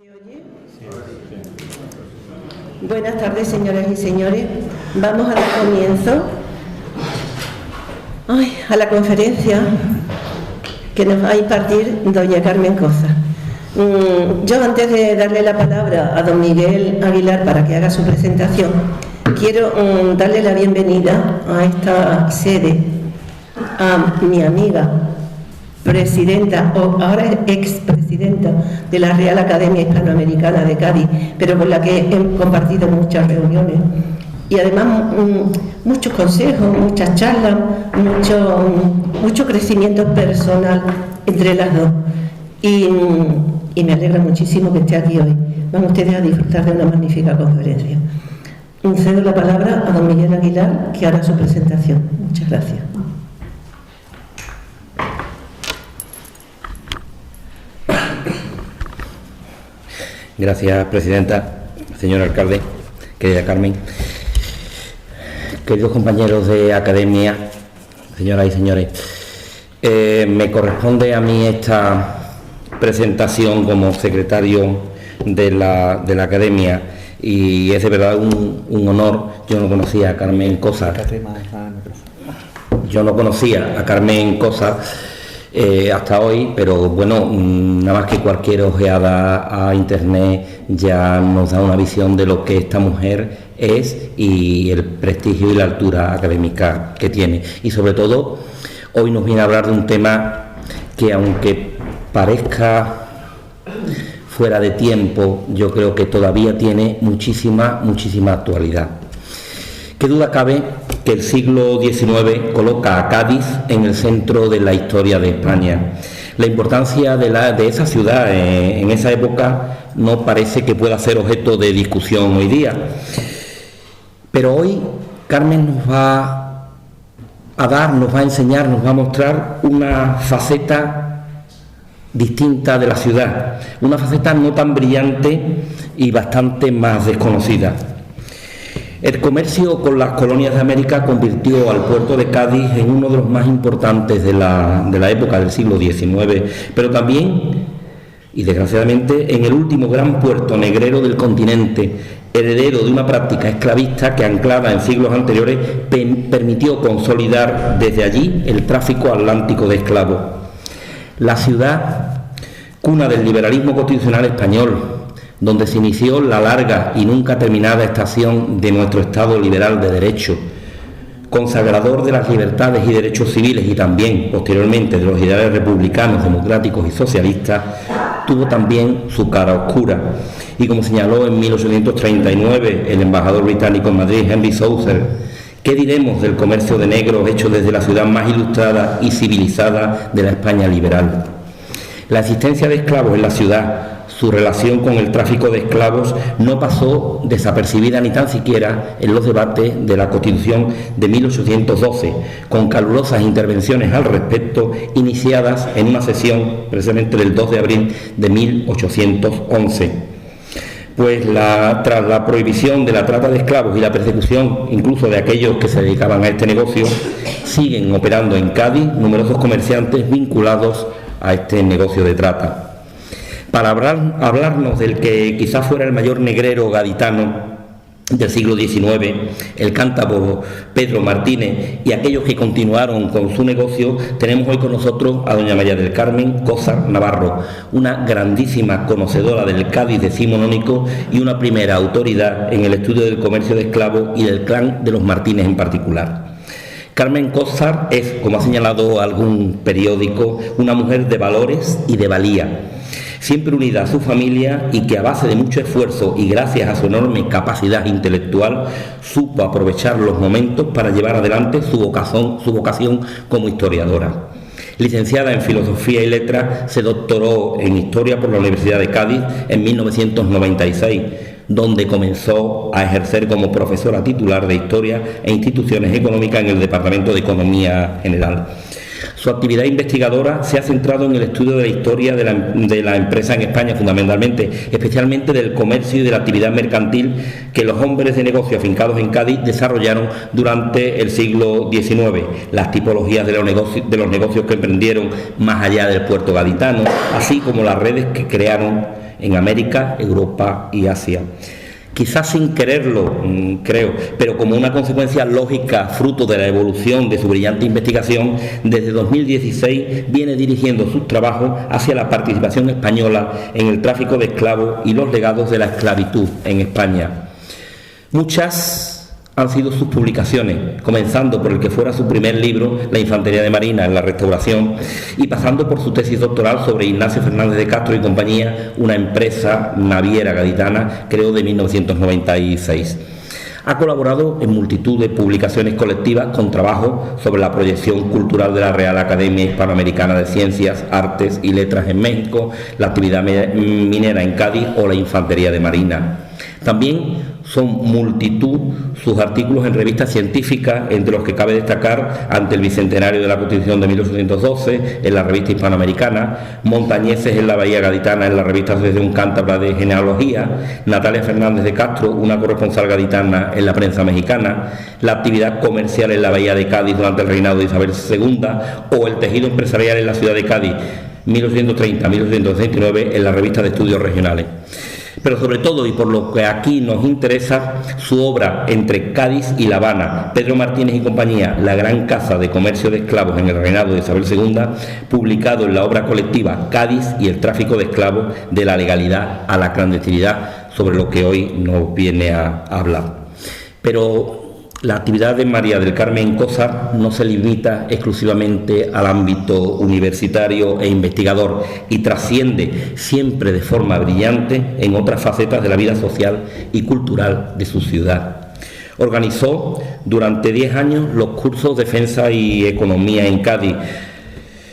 ¿Se oye? Buenas tardes, señoras y señores. Vamos a dar comienzo a la conferencia que nos va a impartir doña Carmen Coza. Yo, antes de darle la palabra a don Miguel Aguilar para que haga su presentación, quiero darle la bienvenida a esta sede a mi amiga, presidenta, o ahora expresidenta de la Real Academia Hispanoamericana de Cádiz, pero con la que he compartido muchas reuniones y además muchos consejos, muchas charlas, mucho crecimiento personal entre las dos. Y me alegra muchísimo que esté aquí hoy. Van ustedes a disfrutar de una magnífica conferencia. Cedo la palabra a don Miguel Aguilar, que hará su presentación. Muchas gracias. Gracias, presidenta, señor alcalde, querida Carmen, queridos compañeros de academia, señoras y señores. Me corresponde a mí esta presentación como secretario de la academia y es de verdad un honor. Yo no conocía a Carmen Coza. Hasta hoy, pero bueno, nada más que cualquier ojeada a internet ya nos da una visión de lo que esta mujer es y el prestigio y la altura académica que tiene. Y sobre todo, hoy nos viene a hablar de un tema que, aunque parezca fuera de tiempo, yo creo que todavía tiene muchísima de qué duda cabe que el siglo XIX coloca a Cádiz en el centro de la historia de España. La importancia de esa ciudad en esa época no parece que pueda ser objeto de discusión hoy día. Pero hoy Carmen nos va a enseñar, nos va a mostrar una faceta distinta de la ciudad, una faceta no tan brillante y bastante más desconocida. El comercio con las colonias de América convirtió al puerto de Cádiz en uno de los más importantes de la época del siglo XIX, pero también, y desgraciadamente, en el último gran puerto negrero del continente, heredero de una práctica esclavista que, anclada en siglos anteriores, permitió consolidar desde allí el tráfico atlántico de esclavos. La ciudad, cuna del liberalismo constitucional español, donde se inició la larga y nunca terminada estación de nuestro Estado liberal de derecho, consagrador de las libertades y derechos civiles y también, posteriormente, de los ideales republicanos, democráticos y socialistas, tuvo también su cara oscura. Y como señaló en 1839 el embajador británico en Madrid, Henry Southern, ¿qué diremos del comercio de negros hecho desde la ciudad más ilustrada y civilizada de la España liberal? La existencia de esclavos en la ciudad, su relación con el tráfico de esclavos, no pasó desapercibida ni tan siquiera en los debates de la Constitución de 1812, con calurosas intervenciones al respecto iniciadas en una sesión precisamente del 2 de abril de 1811. Pues tras la prohibición de la trata de esclavos y la persecución incluso de aquellos que se dedicaban a este negocio, siguen operando en Cádiz numerosos comerciantes vinculados a este negocio de trata. Para hablarnos del que quizás fuera el mayor negrero gaditano del siglo XIX, el cántabro Pedro Martínez, y aquellos que continuaron con su negocio, tenemos hoy con nosotros a doña María del Carmen Coza Navarro, una grandísima conocedora del Cádiz decimonónico y una primera autoridad en el estudio del comercio de esclavos y del clan de los Martínez en particular. Carmen Coza es, como ha señalado algún periódico, una mujer de valores y de valía, siempre unida a su familia y que, a base de mucho esfuerzo y gracias a su enorme capacidad intelectual, supo aprovechar los momentos para llevar adelante su vocación como historiadora. Licenciada en Filosofía y Letras, se doctoró en Historia por la Universidad de Cádiz en 1996, donde comenzó a ejercer como profesora titular de Historia e Instituciones Económicas en el Departamento de Economía General. Su actividad investigadora se ha centrado en el estudio de la historia de la empresa en España, fundamentalmente, especialmente del comercio y de la actividad mercantil que los hombres de negocio afincados en Cádiz desarrollaron durante el siglo XIX, las tipologías de los negocios que emprendieron más allá del puerto gaditano, así como las redes que crearon en América, Europa y Asia. Quizás sin quererlo, creo, pero como una consecuencia lógica, fruto de la evolución de su brillante investigación, desde 2016 viene dirigiendo sus trabajos hacia la participación española en el tráfico de esclavos y los legados de la esclavitud en España. Muchas han sido sus publicaciones, comenzando por el que fuera su primer libro, La Infantería de Marina en la Restauración, y pasando por su tesis doctoral sobre Ignacio Fernández de Castro y compañía, una empresa naviera gaditana, creo de 1996. Ha colaborado en multitud de publicaciones colectivas con trabajo sobre la proyección cultural de la Real Academia Hispanoamericana de Ciencias, Artes y Letras en México, la actividad minera en Cádiz o la Infantería de Marina. También son multitud sus artículos en revistas científicas, entre los que cabe destacar Ante el Bicentenario de la Constitución de 1812, en la revista Hispanoamericana, Montañeses en la Bahía Gaditana, en la revista Asociación Cántabra de Genealogía, Natalia Fernández de Castro, una corresponsal gaditana en la prensa mexicana, la actividad comercial en la Bahía de Cádiz durante el reinado de Isabel II, o el tejido empresarial en la ciudad de Cádiz, 1830-1869, en la revista de Estudios Regionales. Pero sobre todo, y por lo que aquí nos interesa, su obra Entre Cádiz y La Habana, Pedro Martínez y compañía, la gran caza de comercio de esclavos en el reinado de Isabel II, publicado en la obra colectiva Cádiz y el tráfico de esclavos, de la legalidad a la clandestinidad, sobre lo que hoy nos viene a hablar. Pero la actividad de María del Carmen Cózar no se limita exclusivamente al ámbito universitario e investigador y trasciende siempre de forma brillante en otras facetas de la vida social y cultural de su ciudad. Organizó durante 10 años los cursos Defensa y Economía en Cádiz,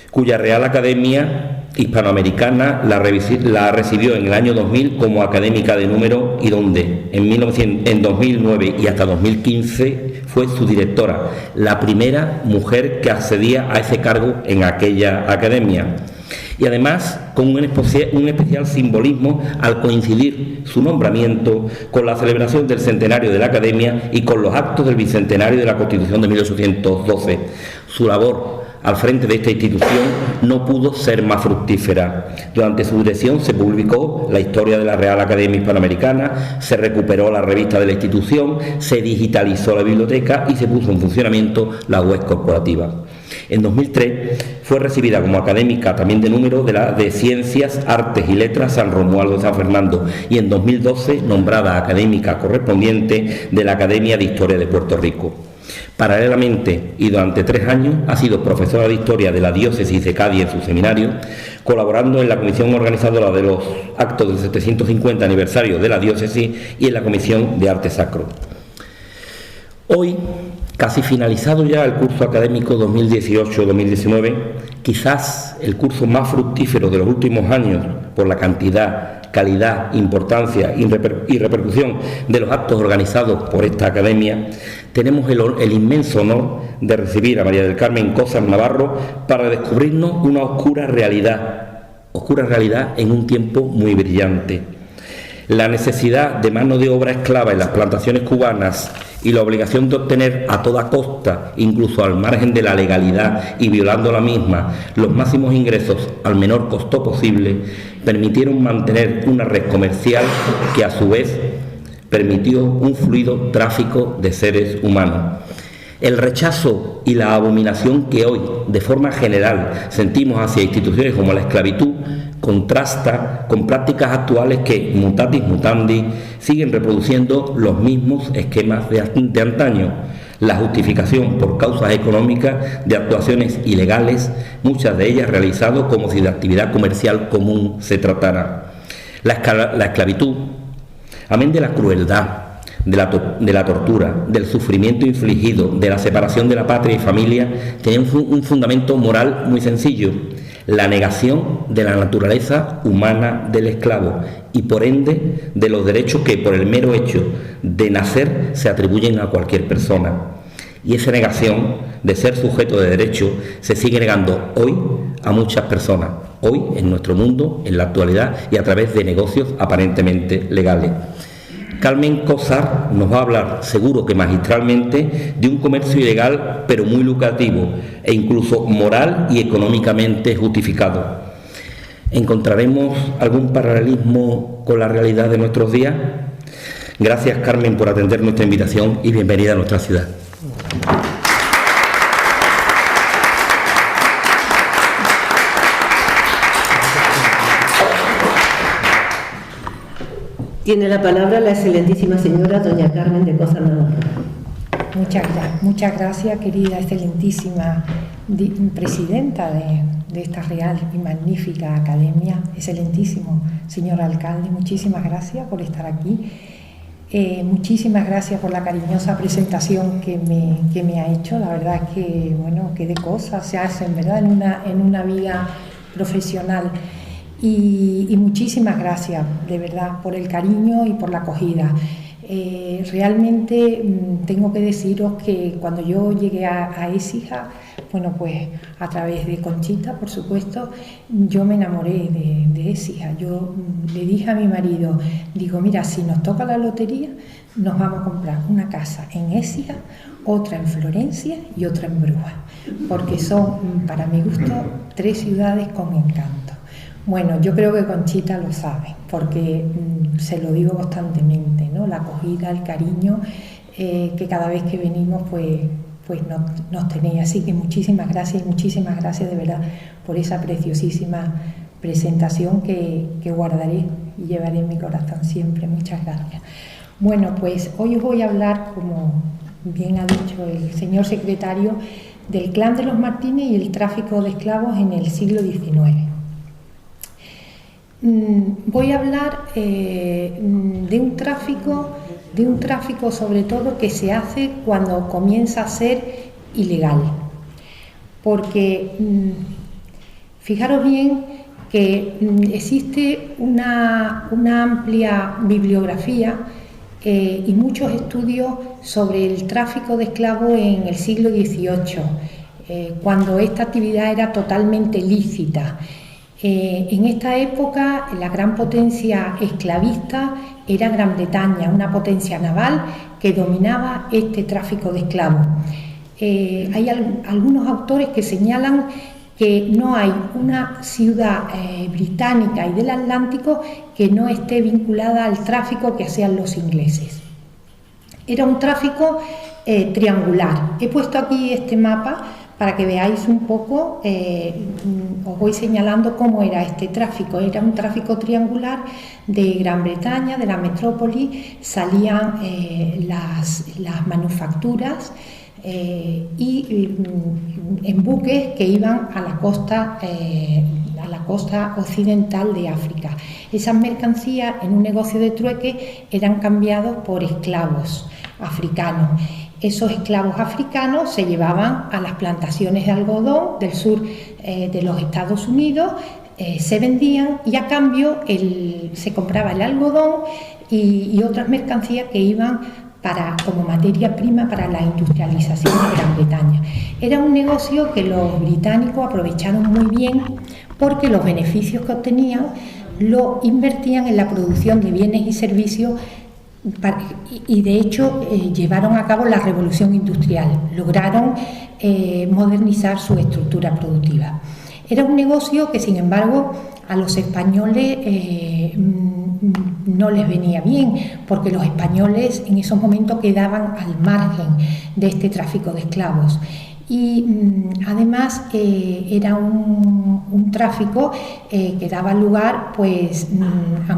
cuya Real Academia Hispanoamericana la recibió en el año 2000 como académica de número, y donde en 2009 y hasta 2015 fue su directora, la primera mujer que accedía a ese cargo en aquella academia. Y además con un especial simbolismo al coincidir su nombramiento con la celebración del centenario de la Academia y con los actos del bicentenario de la Constitución de 1812. Su labor al frente de esta institución no pudo ser más fructífera. Durante su dirección se publicó la historia de la Real Academia Hispanoamericana, se recuperó la revista de la institución, se digitalizó la biblioteca y se puso en funcionamiento la web corporativa. En 2003 fue recibida como académica también de número de Ciencias, Artes y Letras San Romualdo de San Fernando, y en 2012 nombrada académica correspondiente de la Academia de Historia de Puerto Rico. Paralelamente, y durante 3 años, ha sido profesora de Historia de la Diócesis de Cádiz en su seminario, colaborando en la comisión organizadora de los actos del 750 aniversario de la Diócesis y en la Comisión de Arte Sacro. Hoy, casi finalizado ya el curso académico 2018-2019, quizás el curso más fructífero de los últimos años por la cantidad, calidad, importancia y repercusión de los actos organizados por esta academia, tenemos el inmenso honor de recibir a María del Carmen Cózar Navarro para descubrirnos una oscura realidad en un tiempo muy brillante. La necesidad de mano de obra esclava en las plantaciones cubanas y la obligación de obtener a toda costa, incluso al margen de la legalidad y violando la misma, los máximos ingresos al menor costo posible, permitieron mantener una red comercial que a su vez permitió un fluido tráfico de seres humanos. El rechazo y la abominación que hoy, de forma general, sentimos hacia instituciones como la esclavitud, contrasta con prácticas actuales que, mutatis mutandis, siguen reproduciendo los mismos esquemas de antaño. La justificación por causas económicas de actuaciones ilegales, muchas de ellas realizadas como si de actividad comercial común se tratara. La esclavitud, amén de la crueldad, de la tortura, del sufrimiento infligido, de la separación de la patria y familia, tenía un fundamento moral muy sencillo: la negación de la naturaleza humana del esclavo y por ende de los derechos que por el mero hecho de nacer se atribuyen a cualquier persona. Y esa negación de ser sujeto de derecho se sigue negando hoy a muchas personas, hoy en nuestro mundo, en la actualidad, y a través de negocios aparentemente legales. Carmen Cózar nos va a hablar, seguro que magistralmente, de un comercio ilegal pero muy lucrativo e incluso moral y económicamente justificado. ¿Encontraremos algún paralelismo con la realidad de nuestros días? Gracias, Carmen, por atender nuestra invitación y bienvenida a nuestra ciudad. Tiene la palabra la excelentísima señora doña Carmen de Coza Navarro. Muchas gracias, querida excelentísima presidenta de esta real y magnífica academia. Excelentísimo señor alcalde, muchísimas gracias por estar aquí. Muchísimas gracias por la cariñosa presentación que me ha hecho. La verdad es que, bueno, que de cosas se hacen, ¿verdad?, en una vida profesional. Y muchísimas gracias, de verdad, por el cariño y por la acogida. Realmente tengo que deciros que cuando yo llegué a Écija, bueno, pues a través de Conchita, por supuesto, yo me enamoré de Écija. Yo le dije a mi marido, digo, mira, si nos toca la lotería, nos vamos a comprar una casa en Écija, otra en Florencia y otra en Brujas, porque son, para mi gusto, 3 ciudades con encanto. Bueno, yo creo que Conchita lo sabe, porque se lo digo constantemente, ¿no? La acogida, el cariño, que cada vez que venimos, pues nos tenéis. Así que muchísimas gracias de verdad por esa preciosísima presentación que guardaré y llevaré en mi corazón siempre. Muchas gracias. Bueno, pues hoy os voy a hablar, como bien ha dicho el señor secretario, del clan de los Martínez y el tráfico de esclavos en el siglo XIX. Voy a hablar de un tráfico sobre todo que se hace cuando comienza a ser ilegal, porque fijaros bien que existe una amplia bibliografía y muchos estudios sobre el tráfico de esclavos en el siglo XVIII, cuando esta actividad era totalmente lícita. En esta época la gran potencia esclavista era Gran Bretaña, una potencia naval que dominaba este tráfico de esclavos. Hay algunos autores que señalan que no hay una ciudad británica y del Atlántico que no esté vinculada al tráfico que hacían los ingleses. Era un tráfico triangular. He puesto aquí este mapa para que veáis un poco, os voy señalando cómo era este tráfico. Era un tráfico triangular de Gran Bretaña, de la metrópoli, salían las manufacturas y en buques que iban a la costa occidental de África. Esas mercancías en un negocio de trueque eran cambiados por esclavos africanos. Esos esclavos africanos se llevaban a las plantaciones de algodón del sur de los Estados Unidos, se vendían y a cambio se compraba el algodón y otras mercancías que iban como materia prima para la industrialización de Gran Bretaña. Era un negocio que los británicos aprovecharon muy bien porque los beneficios que obtenían lo invertían en la producción de bienes y servicios y de hecho llevaron a cabo la revolución industrial, lograron modernizar su estructura productiva. Era un negocio que, sin embargo, a los españoles no les venía bien, porque los españoles en esos momentos quedaban al margen de este tráfico de esclavos. Y además era un tráfico que daba lugar pues a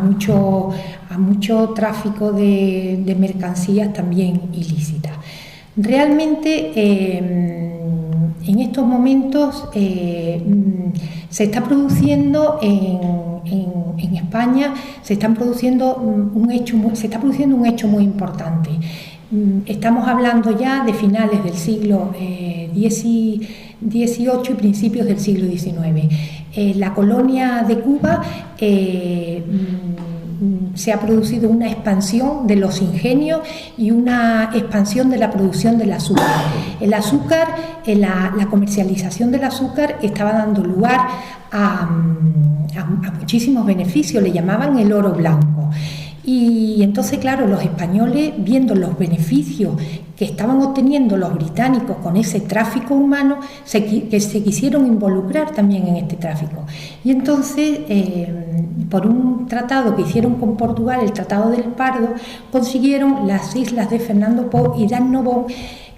mucho tráfico de mercancías también ilícitas. Realmente en estos momentos se está produciendo en España se está produciendo un hecho muy importante. Estamos hablando ya de finales del siglo XVIII y principios del siglo XIX. La colonia de Cuba se ha producido una expansión de los ingenios y una expansión de la producción del azúcar. El azúcar, la comercialización del azúcar estaba dando lugar a muchísimos beneficios, le llamaban el oro blanco. Y entonces, claro, los españoles, viendo los beneficios que estaban obteniendo los británicos con ese tráfico humano, que se quisieron involucrar también en este tráfico. Y entonces, por un tratado que hicieron con Portugal, el Tratado del Pardo, consiguieron las islas de Fernando Poo y Dan Nobón,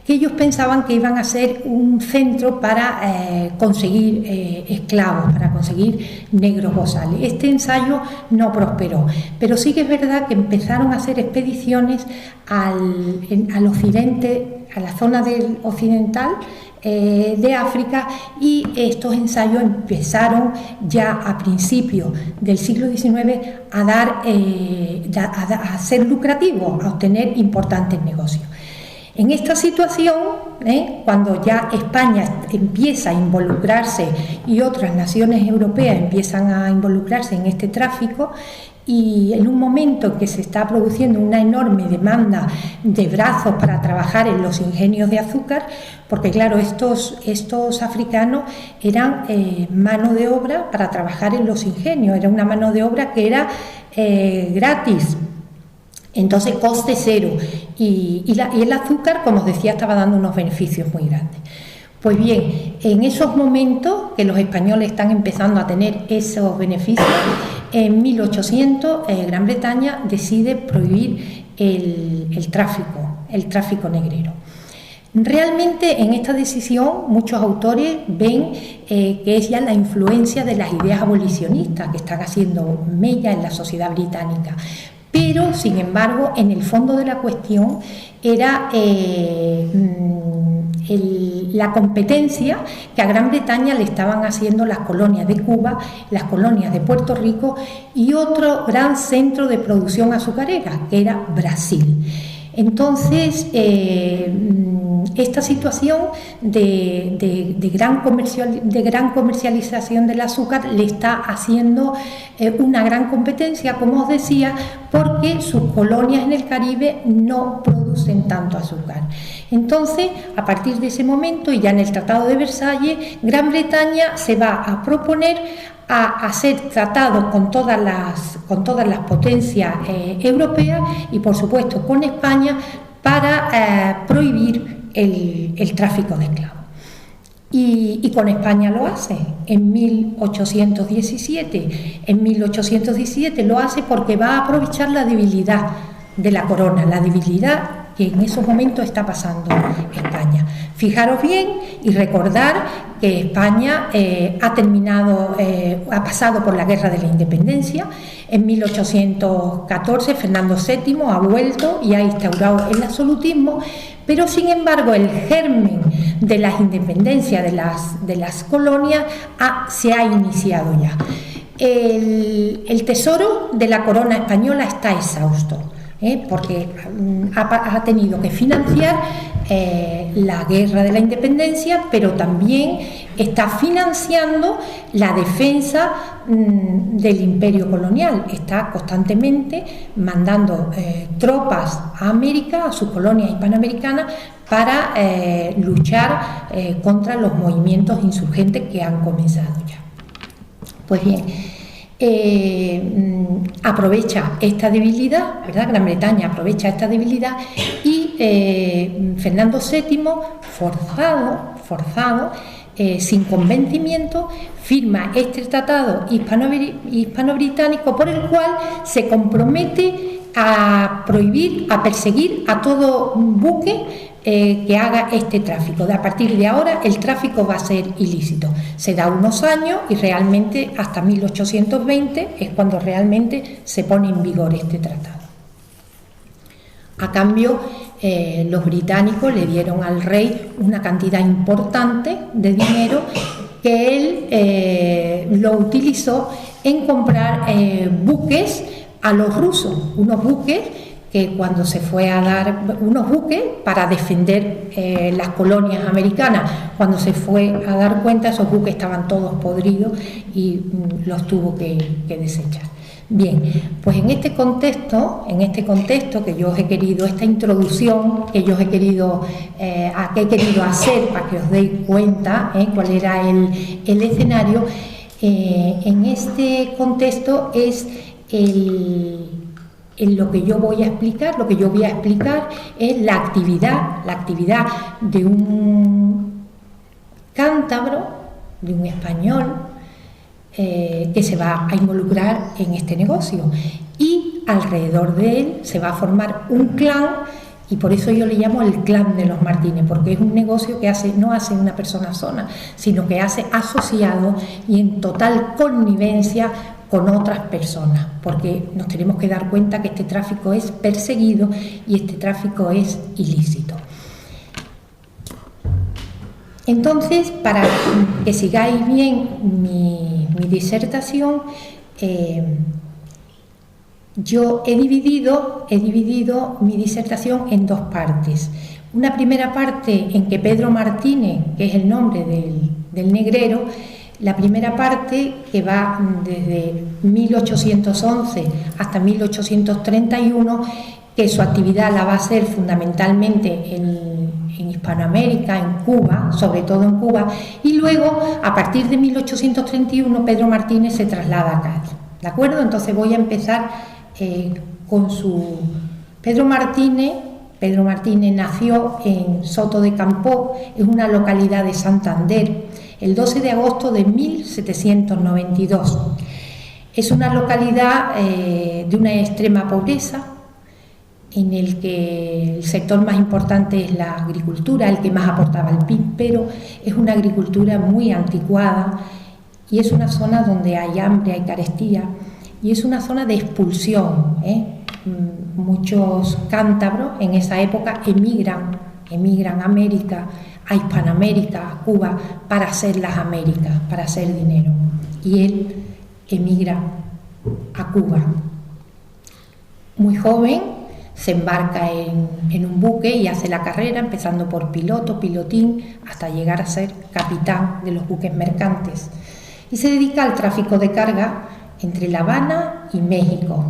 que ellos pensaban que iban a ser un centro para conseguir esclavos, para conseguir negros bozales. Este ensayo no prosperó, pero sí que es verdad que empezaron a hacer expediciones al occidente, a la zona del occidental de África, y estos ensayos empezaron ya a principios del siglo XIX a ser lucrativos, a obtener importantes negocios. En esta situación, cuando ya España empieza a involucrarse y otras naciones europeas empiezan a involucrarse en este tráfico, y en un momento en que se está produciendo una enorme demanda de brazos para trabajar en los ingenios de azúcar, porque claro, estos africanos eran mano de obra para trabajar en los ingenios, era una mano de obra que era gratis. Entonces, coste cero, y el azúcar, como os decía, estaba dando unos beneficios muy grandes. Pues bien, en esos momentos que los españoles están empezando a tener esos beneficios, en 1800 Gran Bretaña decide prohibir el tráfico negrero. Realmente en esta decisión muchos autores ven que es ya la influencia de las ideas abolicionistas que están haciendo mella en la sociedad británica. Pero, sin embargo, en el fondo de la cuestión era la competencia que a Gran Bretaña le estaban haciendo las colonias de Cuba, las colonias de Puerto Rico y otro gran centro de producción azucarera, que era Brasil. Entonces, esta situación de gran comercialización del azúcar le está haciendo una gran competencia, como os decía, porque sus colonias en el Caribe no producen tanto azúcar. Entonces, a partir de ese momento, y ya en el Tratado de Versalles, Gran Bretaña se va a proponer a hacer tratados con todas las potencias europeas y, por supuesto, con España para prohibir el tráfico de esclavos. Y con España lo hace en 1817. En 1817 lo hace porque va a aprovechar la debilidad de la corona, la debilidad que en esos momentos está pasando España. Fijaros bien y recordar que España ha pasado por la Guerra de la Independencia. En 1814 Fernando VII ha vuelto y ha instaurado el absolutismo, pero sin embargo el germen de las independencias de las colonias se ha iniciado ya. El tesoro de la corona española está exhausto, porque ha tenido que financiar la guerra de la independencia, pero también está financiando la defensa del imperio colonial. Está constantemente mandando tropas a América, a sus colonias hispanoamericanas, para luchar contra los movimientos insurgentes que han comenzado ya. Pues bien, aprovecha esta debilidad, ¿verdad? Gran Bretaña aprovecha esta debilidad y Fernando VII, forzado, sin convencimiento, firma este tratado hispano-británico por el cual se compromete a prohibir, a perseguir a todo buque que haga este tráfico. A partir de ahora el tráfico va a ser ilícito. Se da unos años y realmente hasta 1820 es cuando realmente se pone en vigor este tratado. A cambio, los británicos le dieron al rey una cantidad importante de dinero que él lo utilizó en comprar buques a los rusos, unos buques que cuando se fue a dar, unos buques para defender las colonias americanas, cuando se fue a dar cuenta esos buques estaban todos podridos y los tuvo que desechar. Bien, pues en este contexto que yo os he querido, esta introducción que yo he querido hacer para que os deis cuenta cuál era el escenario, en este contexto es En lo que yo voy a explicar, es la actividad de un cántabro, de un español, que se va a involucrar en este negocio. Y alrededor de él se va a formar un clan, y por eso yo le llamo el clan de los Martínez, porque es un negocio que no hace una persona sola, sino que hace asociado y en total connivencia con otras personas, porque nos tenemos que dar cuenta que este tráfico es perseguido y este tráfico es ilícito. Entonces, para que sigáis bien mi disertación, yo he dividido mi disertación en dos partes. Una primera parte en que Pedro Martínez, que es el nombre del negrero, la primera parte que va desde 1811 hasta 1831, que su actividad la va a hacer fundamentalmente en Hispanoamérica, en Cuba, sobre todo en Cuba, y luego, a partir de 1831, Pedro Martínez se traslada a Cádiz. ¿De acuerdo? Entonces voy a empezar con su... Pedro Martínez nació en Soto de Campoo, es una localidad de Santander, el 12 de agosto de 1792. Es una localidad de una extrema pobreza, en el que el sector más importante es la agricultura, el que más aportaba al PIB, pero es una agricultura muy anticuada y es una zona donde hay hambre, hay carestía y es una zona de expulsión. Muchos cántabros en esa época emigran a América, a Hispanoamérica, a Cuba, para hacer las Américas, para hacer dinero. Y él emigra a Cuba. Muy joven, se embarca en un buque y hace la carrera, empezando por piloto, pilotín, hasta llegar a ser capitán de los buques mercantes. Y se dedica al tráfico de carga entre La Habana y México,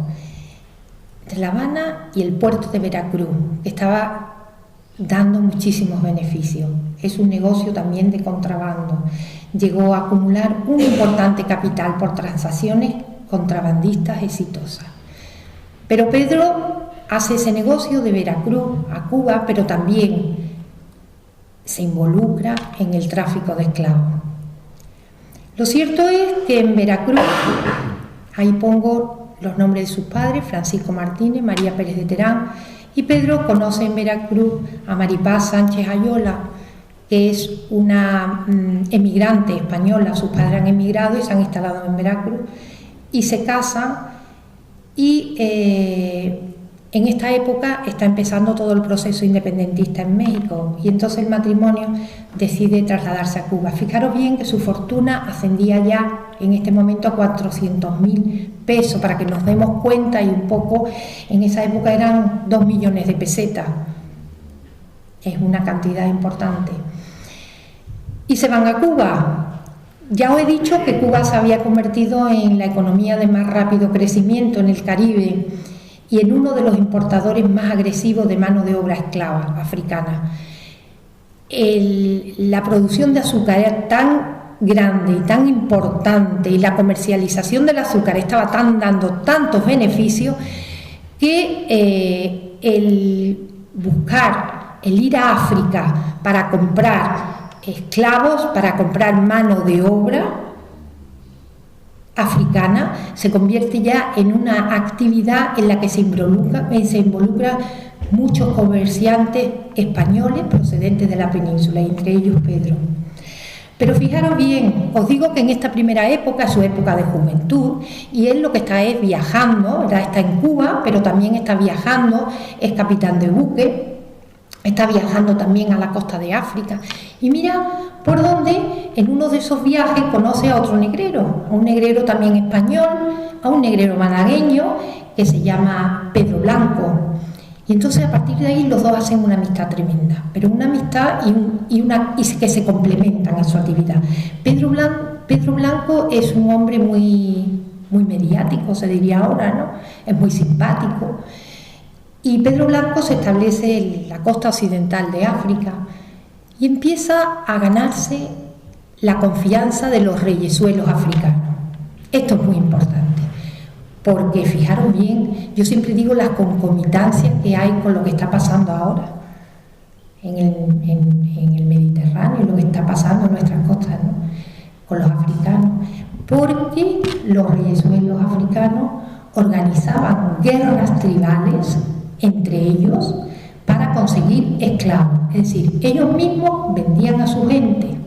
entre La Habana y el puerto de Veracruz, que estaba dando muchísimos beneficios. Es un negocio también de contrabando. Llegó a acumular un importante capital por transacciones contrabandistas exitosas. Pero Pedro hace ese negocio de Veracruz a Cuba, pero también se involucra en el tráfico de esclavos. Lo cierto es que en Veracruz, ahí pongo los nombres de sus padres, Francisco Martínez, María Pérez de Terán, y Pedro conoce en Veracruz a Maripaz Sánchez Ayola, que es una emigrante española. Sus padres han emigrado y se han instalado en Veracruz y se casan, y en esta época está empezando todo el proceso independentista en México, y entonces el matrimonio decide trasladarse a Cuba. Fijaros bien que su fortuna ascendía ya en este momento a 400.000 pesos, para que nos demos cuenta, y un poco, en esa época eran 2 millones de pesetas, es una cantidad importante. Y se van a Cuba. Ya os he dicho que Cuba se había convertido en la economía de más rápido crecimiento en el Caribe y en uno de los importadores más agresivos de mano de obra esclava africana. La producción de azúcar era tan grande y tan importante, y la comercialización del azúcar estaba dando tantos beneficios, que el ir a África para comprar esclavos, para comprar mano de obra africana, se convierte ya en una actividad en la que se involucra muchos comerciantes españoles procedentes de la península, y entre ellos Pedro. Pero fijaros bien, os digo que en esta primera época, su época de juventud, y él lo que está es viajando, ¿verdad? Está en Cuba, pero también está viajando, es capitán de buque, está viajando también a la costa de África, y mira por dónde en uno de esos viajes conoce a otro negrero, a un negrero también español, a un negrero malagueño que se llama Pedro Blanco. Y entonces a partir de ahí los dos hacen una amistad tremenda, pero una amistad y que se complementan en su actividad. Pedro Blanco es un hombre muy mediático, se diría ahora, ¿no? Es muy simpático. Y Pedro Blanco se establece en la costa occidental de África y empieza a ganarse la confianza de los reyesuelos africanos. Esto es muy importante, porque fijaros bien, yo siempre digo las concomitancias que hay con lo que está pasando ahora en el Mediterráneo y lo que está pasando en nuestras costas, ¿no? Con los africanos, porque los riachuelos africanos organizaban guerras tribales entre ellos para conseguir esclavos, es decir, ellos mismos vendían a su gente.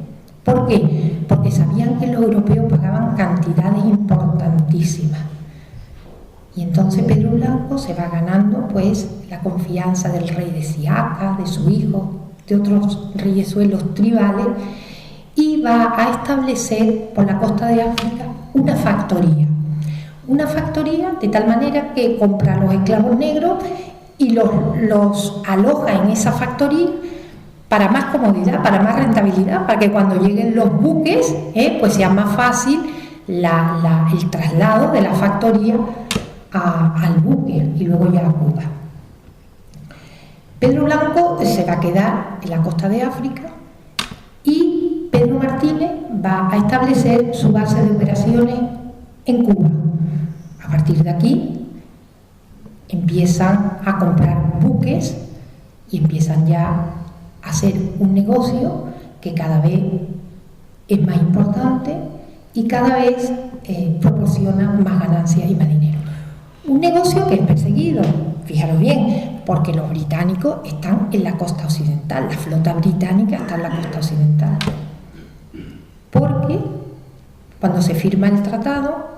¿Por qué? Porque sabían que los europeos pagaban cantidades importantísimas. Y entonces Pedro Blanco se va ganando pues la confianza del rey de Siaca, de su hijo, de otros riachuelos tribales, y va a establecer por la costa de África una factoría. Una factoría de tal manera que compra los esclavos negros y los aloja en esa factoría para más comodidad, para más rentabilidad, para que cuando lleguen los buques pues sea más fácil el traslado de la factoría al buque y luego ya a Cuba. Pedro Blanco se va a quedar en la costa de África y Pedro Martínez va a establecer su base de operaciones en Cuba. A partir de aquí empiezan a comprar buques y empiezan ya a hacer un negocio que cada vez es más importante y cada vez proporciona más ganancias y más dinero. Un negocio que es perseguido, fijaros bien, porque los británicos están en la costa occidental, la flota británica está en la costa occidental. Porque cuando se firma el tratado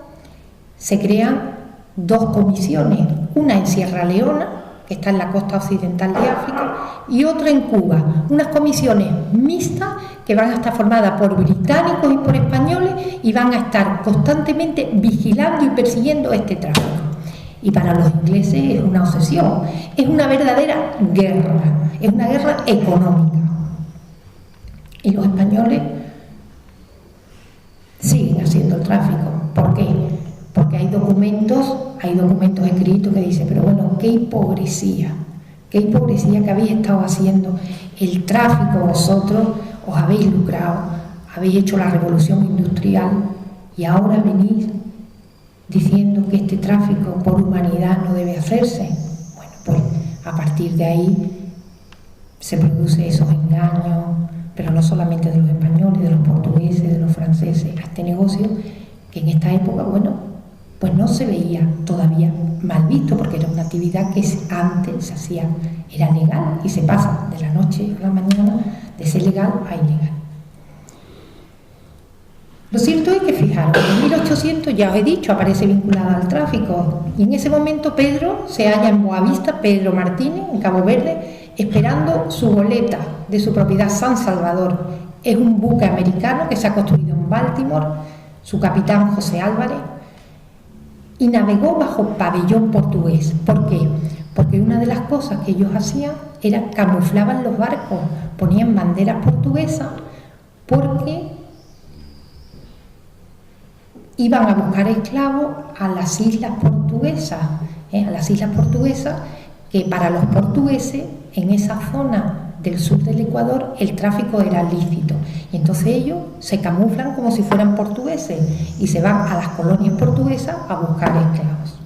se crean dos comisiones, una en Sierra Leona, que está en la costa occidental de África, y otra en Cuba, unas comisiones mixtas que van a estar formadas por británicos y por españoles y van a estar constantemente vigilando y persiguiendo este tráfico. Y para los ingleses es una obsesión, es una verdadera guerra, es una guerra económica. Y los españoles siguen haciendo el tráfico. ¿Por qué? Porque hay documentos escritos que dicen, pero bueno, qué hipocresía que habéis estado haciendo el tráfico vosotros, os habéis lucrado, habéis hecho la revolución industrial y ahora venís diciendo que este tráfico por humanidad no debe hacerse. Bueno, pues a partir de ahí se producen esos engaños, pero no solamente de los españoles, de los portugueses, de los franceses, a este negocio que en esta época, bueno, pues no se veía todavía mal visto, porque era una actividad que antes se hacía, era legal y se pasa de la noche a la mañana de ser legal a ilegal. Lo cierto es que, fijaros, en 1800, ya os he dicho, aparece vinculada al tráfico y en ese momento Pedro se halla en Boavista, Pedro Martínez, en Cabo Verde, esperando su goleta de su propiedad San Salvador. Es un buque americano que se ha construido en Baltimore, su capitán José Álvarez, y navegó bajo pabellón portugués. ¿Por qué? Porque una de las cosas que ellos hacían era camuflaban los barcos, ponían banderas portuguesas porque iban a buscar esclavos a las islas portuguesas, que para los portugueses en esa zona del sur del Ecuador el tráfico era lícito, y entonces ellos se camuflan como si fueran portugueses y se van a las colonias portuguesas a buscar esclavos.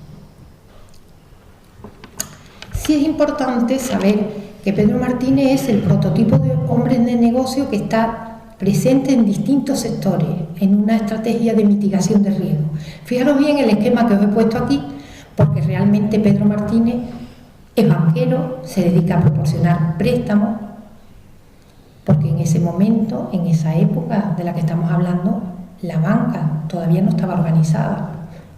Sí es importante saber que Pedro Martínez es el prototipo de hombre de negocio que está presente en distintos sectores en una estrategia de mitigación de riesgo. Fijaros bien el esquema que os he puesto aquí, porque realmente Pedro Martínez es banquero, se dedica a proporcionar préstamos, porque en ese momento, en esa época de la que estamos hablando, la banca todavía no estaba organizada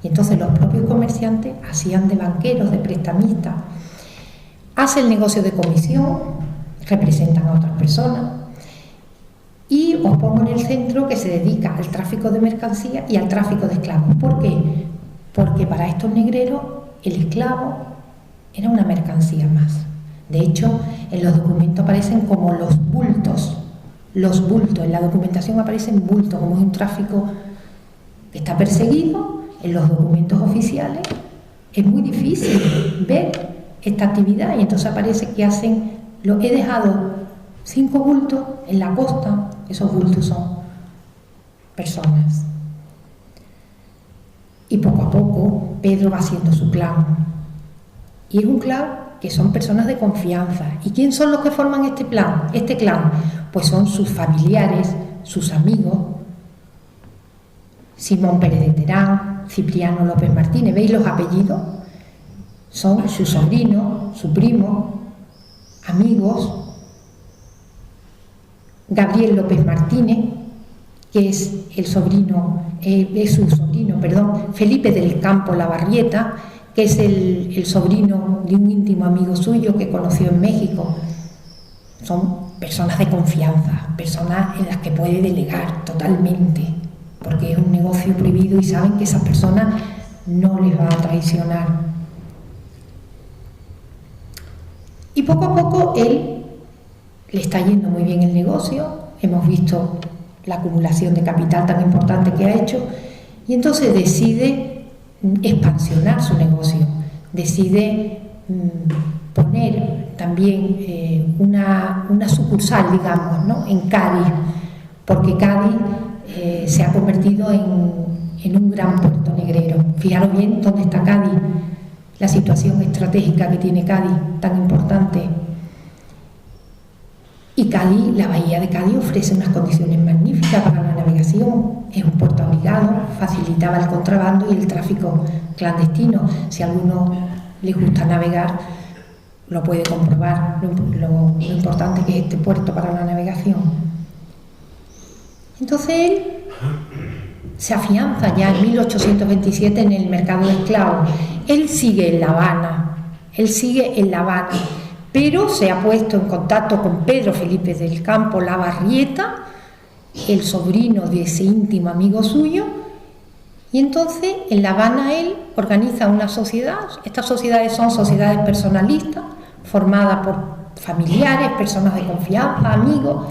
y entonces los propios comerciantes hacían de banqueros, de prestamistas, hacen el negocio de comisión, representan a otras personas. Y os pongo en el centro que se dedica al tráfico de mercancías y al tráfico de esclavos. ¿Por qué? Porque para estos negreros el esclavo era una mercancía más. De hecho, en los documentos aparecen como los bultos. Los bultos, en la documentación aparecen bultos, como es un tráfico que está perseguido. En los documentos oficiales es muy difícil ver esta actividad y entonces aparece que hacen, he dejado 5 bultos en la costa, esos bultos son personas. Y poco a poco Pedro va haciendo su plan Y es un clan que son personas de confianza. ¿Y quién son los que forman este clan? Pues son sus familiares, sus amigos. Simón Pérez de Terán, Cipriano López Martínez, ¿veis los apellidos? Son su sobrino, su primo, amigos. Gabriel López Martínez, que es su sobrino, Felipe del Campo Labarrieta, que es el sobrino de un íntimo amigo suyo que conoció en México. Son personas de confianza, personas en las que puede delegar totalmente, porque es un negocio prohibido y saben que esas personas no les va a traicionar. Y poco a poco él le está yendo muy bien el negocio, hemos visto la acumulación de capital tan importante que ha hecho, y entonces decide expansionar su negocio, decide poner también una sucursal, digamos, ¿no?, en Cádiz, porque Cádiz se ha convertido en un gran puerto negrero. Fijaros bien dónde está Cádiz, la situación estratégica que tiene Cádiz, tan importante. Y Cádiz, la bahía de Cádiz ofrece unas condiciones magníficas para la navegación. Es un puerto obligado, facilitaba el contrabando y el tráfico clandestino. Si a alguno le gusta navegar, lo puede comprobar, lo importante que es este puerto para la navegación. Entonces él se afianza ya en 1827 en el mercado de esclavos. Él sigue en La Habana, pero se ha puesto en contacto con Pedro Felipe del Campo Labarrieta, el sobrino de ese íntimo amigo suyo, y entonces en La Habana él organiza una sociedad. Estas sociedades son sociedades personalistas, formadas por familiares, personas de confianza, amigos,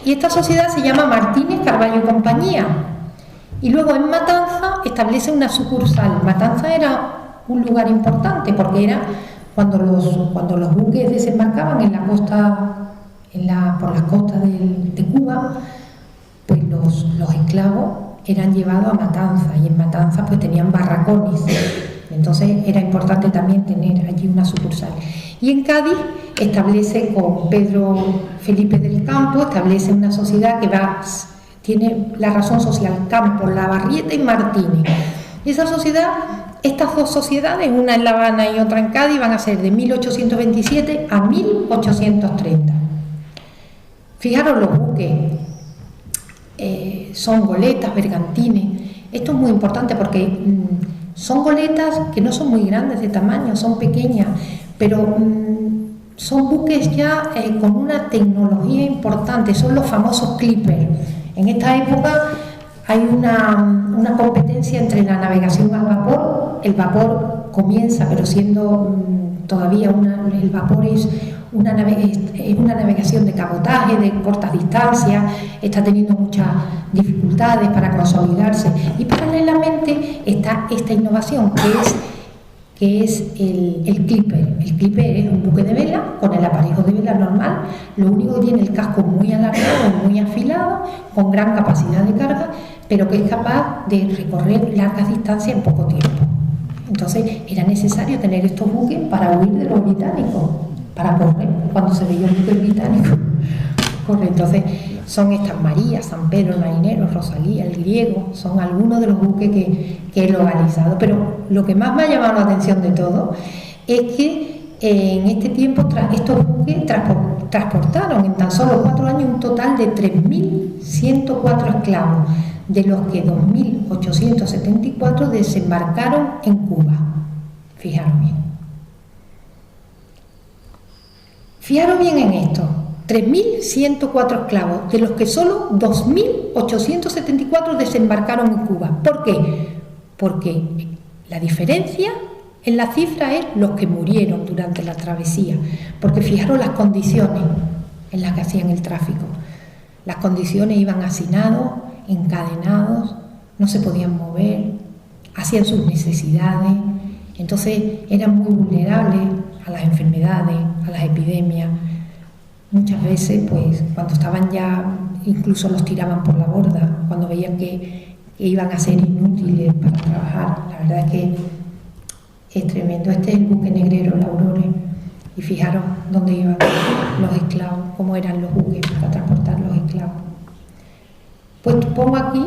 y esta sociedad se llama Martínez Carballo y Compañía. Y luego en Matanza establece una sucursal. Matanza era un lugar importante porque era cuando los buques desembarcaban en la costa, por las costas de Cuba, pues los esclavos eran llevados a Matanza, y en Matanza pues tenían barracones. Entonces era importante también tener allí una sucursal. Y en Cádiz establece con Pedro Felipe del Campo, establece una sociedad que tiene la razón social Campo, Labarrieta y Martínez. Estas dos sociedades, una en La Habana y otra en Cádiz, van a ser de 1827 a 1830. Fijaros los buques, son goletas, bergantines. Esto es muy importante porque son goletas que no son muy grandes de tamaño, son pequeñas, pero son buques ya con una tecnología importante, son los famosos clippers. En esta época hay una competencia entre la navegación al vapor. El vapor comienza, pero siendo todavía el vapor es una navegación de cabotaje, de cortas distancias, está teniendo muchas dificultades para consolidarse. Y paralelamente está esta innovación que es el clipper. El clipper es un buque de vela con el aparejo de vela normal, lo único que tiene el casco muy alargado, muy afilado, con gran capacidad de carga, pero que es capaz de recorrer largas distancias en poco tiempo. Entonces era necesario tener estos buques para huir de los británicos, para correr cuando se veía un buque británico. Entonces son estas María, San Pedro, el Marinero, Rosalía, el Griego, son algunos de los buques que he localizado. Pero lo que más me ha llamado la atención de todo es que en este tiempo estos buques transportaron en tan solo 4 años un total de 3.104 esclavos, de los que 2.874 desembarcaron en Cuba. Fijaros bien. Fijaros bien en esto. 3.104 esclavos, de los que solo 2.874 desembarcaron en Cuba. ¿Por qué? Porque la diferencia en la cifra es los que murieron durante la travesía. Porque fijaros las condiciones en las que hacían el tráfico. Las condiciones: iban hacinados, encadenados, no se podían mover, hacían sus necesidades. Entonces eran muy vulnerables a las enfermedades, a las epidemias. Muchas veces, pues, cuando estaban ya, incluso los tiraban por la borda, cuando veían que iban a ser inútiles para trabajar. La verdad es que es tremendo. Este es el buque negrero, la Aurora. Y fijaros dónde iban los esclavos, cómo eran los buques para transportar los esclavos. Pues pongo aquí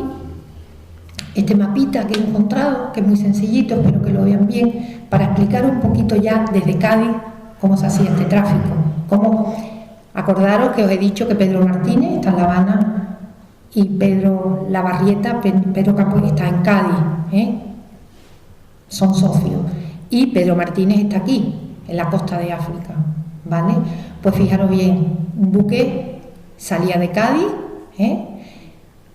este mapita que he encontrado, que es muy sencillito, espero que lo vean bien, para explicar un poquito ya desde Cádiz cómo se hacía este tráfico. Acordaros que os he dicho que Pedro Martínez está en La Habana y Pedro Labarrieta, Pedro Campo está en Cádiz, son socios. Y Pedro Martínez está aquí, en la costa de África, ¿vale? Pues fijaros bien, un buque salía de Cádiz,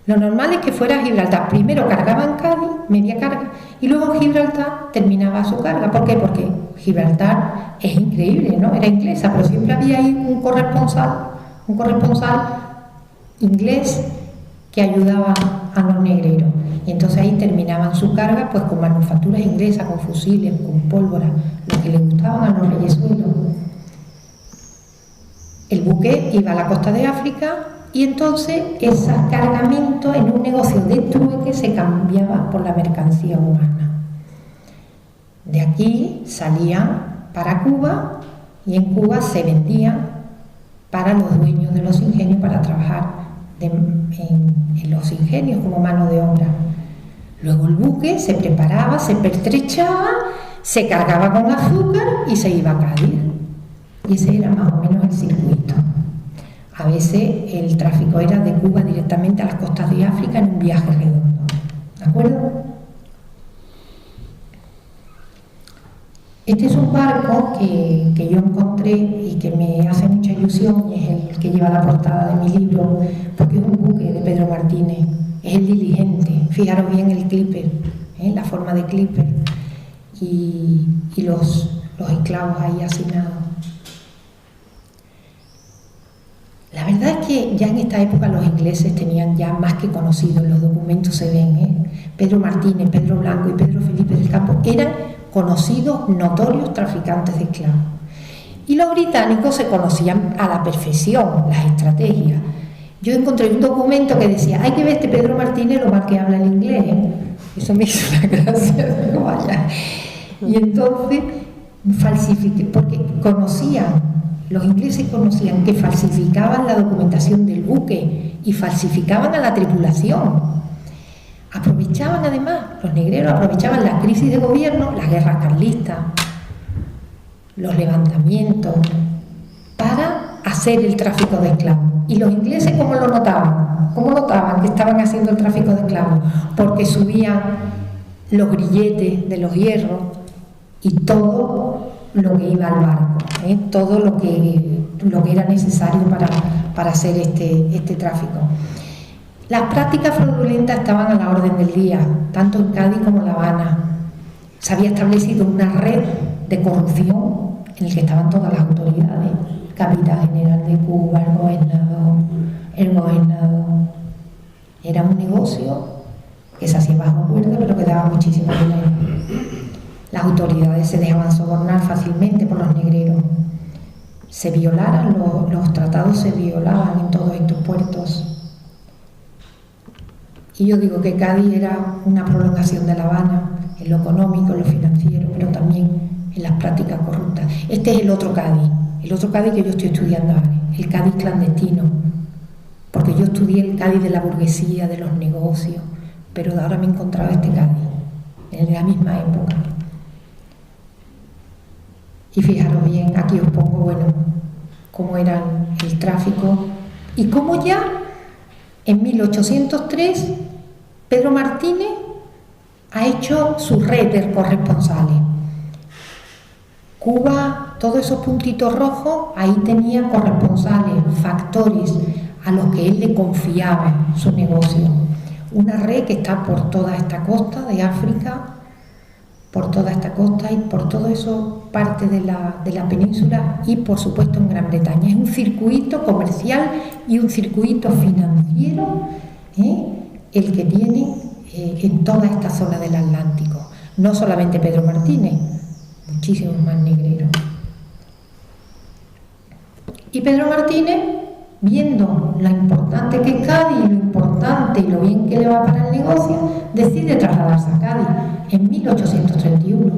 Lo normal es que fuera a Gibraltar. Primero cargaba en Cádiz, media carga, y luego en Gibraltar terminaba su carga. ¿Por qué? Porque Gibraltar es increíble, ¿no? Era inglesa, pero siempre había ahí un corresponsal inglés que ayudaba a los negreros. Y entonces ahí terminaban su carga pues con manufacturas inglesas, con fusiles, con pólvora, lo que les gustaban a los reyesuelos. El buque iba a la costa de África y entonces ese cargamento en un negocio de trueque se cambiaba por la mercancía humana. De aquí salían para Cuba y en Cuba se vendían para los dueños de los ingenios para trabajar en los ingenios como mano de obra. Luego el buque se preparaba, se pertrechaba, se cargaba con azúcar y se iba a Cádiz. Y ese era más o menos el circuito. A veces el tráfico era de Cuba directamente a las costas de África en un viaje redondo. ¿De acuerdo? Este es un barco que yo encontré y que me hace mucha ilusión, y es el que lleva la portada de mi libro, porque es un buque de Pedro Martínez, es el Diligente. Fijaros bien el clipper, la forma de clipper, y los esclavos ahí hacinados. La verdad es que ya en esta época los ingleses tenían ya más que conocidos, los documentos se ven, Pedro Martínez, Pedro Blanco y Pedro Felipe del Campo eran conocidos, notorios traficantes de esclavos. Y los británicos se conocían a la perfección las estrategias. Yo encontré un documento que decía, hay que ver este Pedro Martínez lo mal que habla el inglés. Eso me hizo una gracia, digo, vaya. Y entonces falsifiqué, porque los ingleses conocían que falsificaban la documentación del buque y falsificaban a la tripulación. Aprovechaban además, los negreros aprovechaban la crisis de gobierno, las guerras carlistas, los levantamientos, para hacer el tráfico de esclavos. ¿Y los ingleses cómo lo notaban? ¿Cómo notaban que estaban haciendo el tráfico de esclavos? Porque subían los grilletes de los hierros y todo lo que iba al barco, todo lo que era necesario para hacer este tráfico. Las prácticas fraudulentas estaban a la orden del día, tanto en Cádiz como en La Habana. Se había establecido una red de corrupción en la que estaban todas las autoridades, el capitán general de Cuba, el gobernador. Era un negocio que se hacía bajo cuerda, pero que daba muchísimo dinero. Las autoridades se dejaban sobornar fácilmente por los negreros. Los tratados se violaban en todos estos puertos. Y yo digo que Cádiz era una prolongación de La Habana, en lo económico, en lo financiero, pero también en las prácticas corruptas. Este es el otro Cádiz que yo estoy estudiando ahora, el Cádiz clandestino, porque yo estudié el Cádiz de la burguesía, de los negocios, pero ahora me he encontrado este Cádiz, en la misma época. Y fijaros bien, aquí os pongo, cómo era el tráfico y cómo ya en 1803 Pedro Martínez ha hecho su red de corresponsales. Cuba, todos esos puntitos rojos, ahí tenía corresponsales, factores, a los que él le confiaba su negocio. Una red que está por toda esta costa de África, por toda esta costa y por todo eso parte de la península y por supuesto en Gran Bretaña. Es un circuito comercial y un circuito financiero el que tiene en toda esta zona del Atlántico. No solamente Pedro Martínez, muchísimos más negreros. Y Pedro Martínez, viendo lo importante que es Cádiz, lo importante y lo bien que le va para el negocio, decide trasladarse a Cádiz en 1831.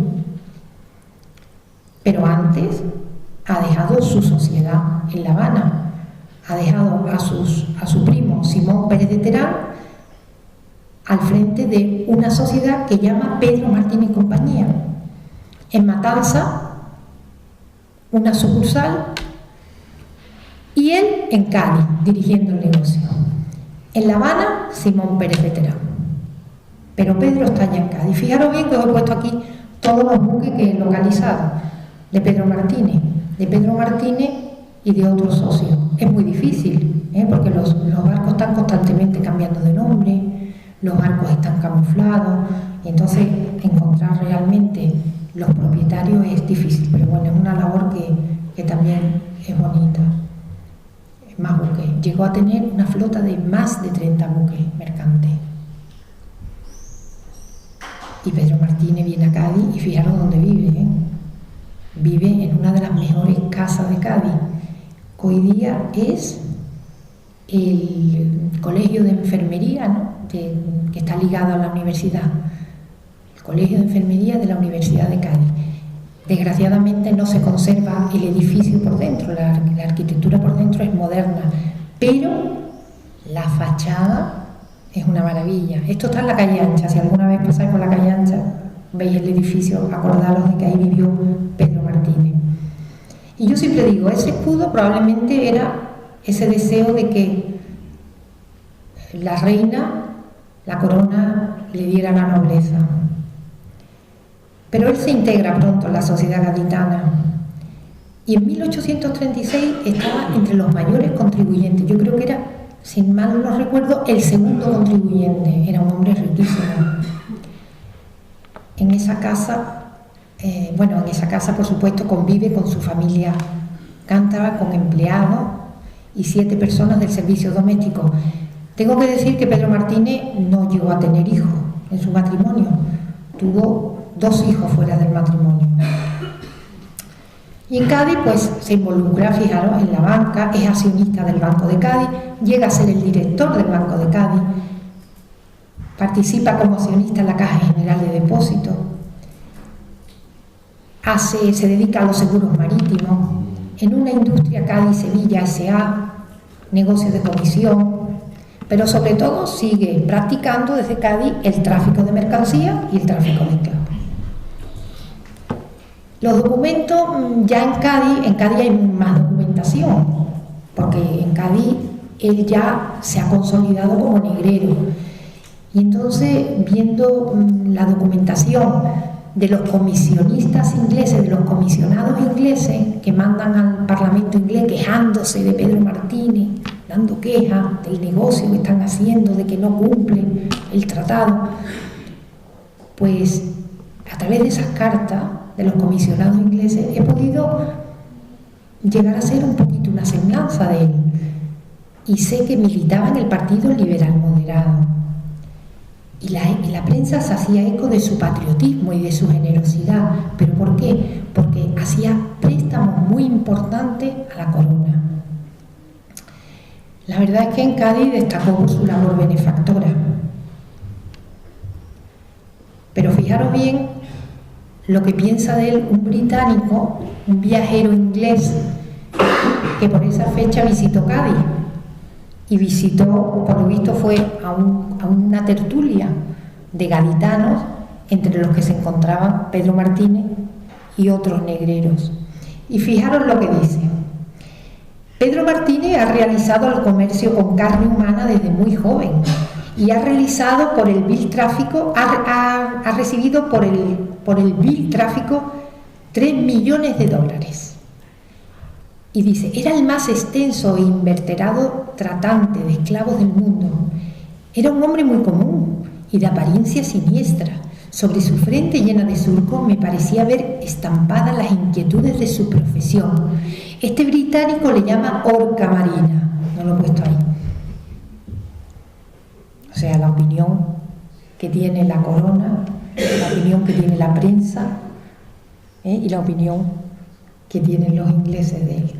Pero antes ha dejado su sociedad en La Habana, ha dejado a su primo Simón Pérez de Terán al frente de una sociedad que llama Pedro Martínez y Compañía. En Matanza, una sucursal, y él en Cádiz, dirigiendo el negocio. En La Habana, Simón Pérez de Terán. Pero Pedro está ya en Cádiz. Fijaros bien que os he puesto aquí todos los buques que he localizado de Pedro Martínez y de otros socios. Es muy difícil, porque los barcos están constantemente cambiando de nombre, los barcos están camuflados, y entonces encontrar realmente los propietarios es difícil, pero bueno, es una labor que también es bonita. Más buques. Llegó a tener una flota de más de 30 buques mercantes. Y Pedro Martínez viene a Cádiz y fijaros dónde vive, ¿eh? Vive en una de las mejores casas de Cádiz. Hoy día es el colegio de enfermería, ¿no? que está ligado a la universidad. El colegio de enfermería de la Universidad de Cádiz. Desgraciadamente no se conserva el edificio por dentro, la arquitectura por dentro es moderna, pero la fachada es una maravilla. Esto está en la calle Ancha, si alguna vez pasáis por la calle Ancha, veis el edificio, acordaros de que ahí vivió Pedro Martínez. Y yo siempre digo, ese escudo probablemente era ese deseo de que la reina, la corona, le diera la nobleza. Pero él se integra pronto en la sociedad gaditana y en 1836 estaba entre los mayores contribuyentes. Yo creo que era, sin mal no recuerdo, el segundo contribuyente. Era un hombre riquísimo. En esa casa, por supuesto, convive con su familia cántabra, con empleados y 7 personas del servicio doméstico. Tengo que decir que Pedro Martínez no llegó a tener hijos en su matrimonio. Tuvo 2 hijos fuera del matrimonio. Y en Cádiz pues se involucra, fijaros, en la banca, es accionista del Banco de Cádiz, llega a ser el director del Banco de Cádiz, participa como accionista en la Caja General de Depósitos, se dedica a los seguros marítimos, en una industria Cádiz-Sevilla S.A., negocios de comisión, pero sobre todo sigue practicando desde Cádiz el tráfico de mercancías y el tráfico de esclavos. Los documentos, ya en Cádiz hay más documentación, porque en Cádiz él ya se ha consolidado como negrero. Y entonces, viendo la documentación de los comisionistas ingleses, de los comisionados ingleses que mandan al Parlamento inglés quejándose de Pedro Martínez, dando quejas del negocio que están haciendo, de que no cumplen el tratado, pues a través de esas cartas de los comisionados ingleses he podido llegar a ser un poquito una semblanza de él, y sé que militaba en el Partido Liberal Moderado, y la prensa se hacía eco de su patriotismo y de su generosidad. ¿Pero por qué? Porque hacía préstamos muy importantes a la corona. La verdad es que en Cádiz destacó por su labor benefactora, pero fijaros bien lo que piensa de él un británico, un viajero inglés, que por esa fecha visitó Cádiz y visitó, por lo visto fue a una tertulia de gaditanos, entre los que se encontraban Pedro Martínez y otros negreros. Y fijaros lo que dice: Pedro Martínez ha realizado el comercio con carne humana desde muy joven y ha realizado por el vil tráfico, ha recibido por el vil tráfico $3 millones. Y dice, era el más extenso e inverterado tratante de esclavos del mundo. Era un hombre muy común y de apariencia siniestra. Sobre su frente llena de surcos me parecía ver estampadas las inquietudes de su profesión. Este británico le llama horca marina. No lo he puesto ahí. O sea, la opinión que tiene la corona, la opinión que tiene la prensa, y la opinión que tienen los ingleses de él.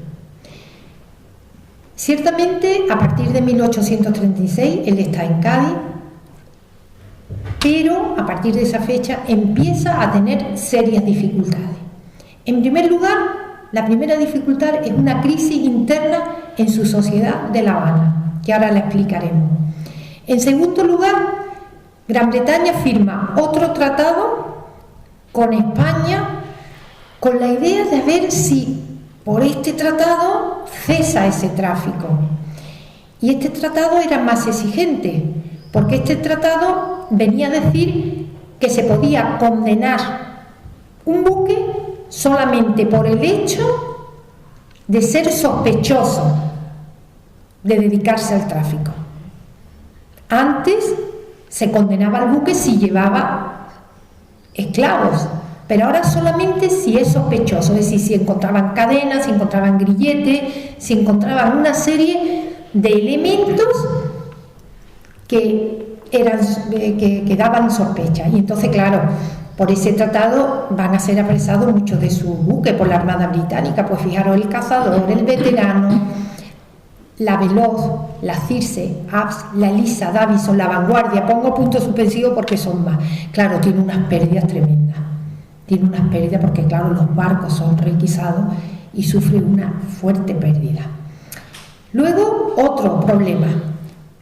Ciertamente, a partir de 1836, él está en Cádiz, pero a partir de esa fecha empieza a tener serias dificultades. En primer lugar, la primera dificultad es una crisis interna en su sociedad de La Habana, que ahora la explicaremos. En segundo lugar, Gran Bretaña firma otro tratado con España con la idea de ver si por este tratado cesa ese tráfico. Y este tratado era más exigente, porque este tratado venía a decir que se podía condenar un buque solamente por el hecho de ser sospechoso de dedicarse al tráfico. Antes se condenaba al buque si llevaba esclavos, pero ahora solamente si es sospechoso, es decir, si encontraban cadenas, si encontraban grilletes, si encontraban una serie de elementos que daban sospecha. Y entonces, claro, por ese tratado van a ser apresados muchos de sus buques por la Armada Británica. Pues fijaros, el Cazador, el Veterano, la Veloz, la Circe, Abs, la Elisa, Davison, la Vanguardia, pongo punto suspensivo porque son más. Claro, tiene unas pérdidas tremendas. Tiene unas pérdidas porque, claro, los barcos son requisados y sufre una fuerte pérdida. Luego, otro problema.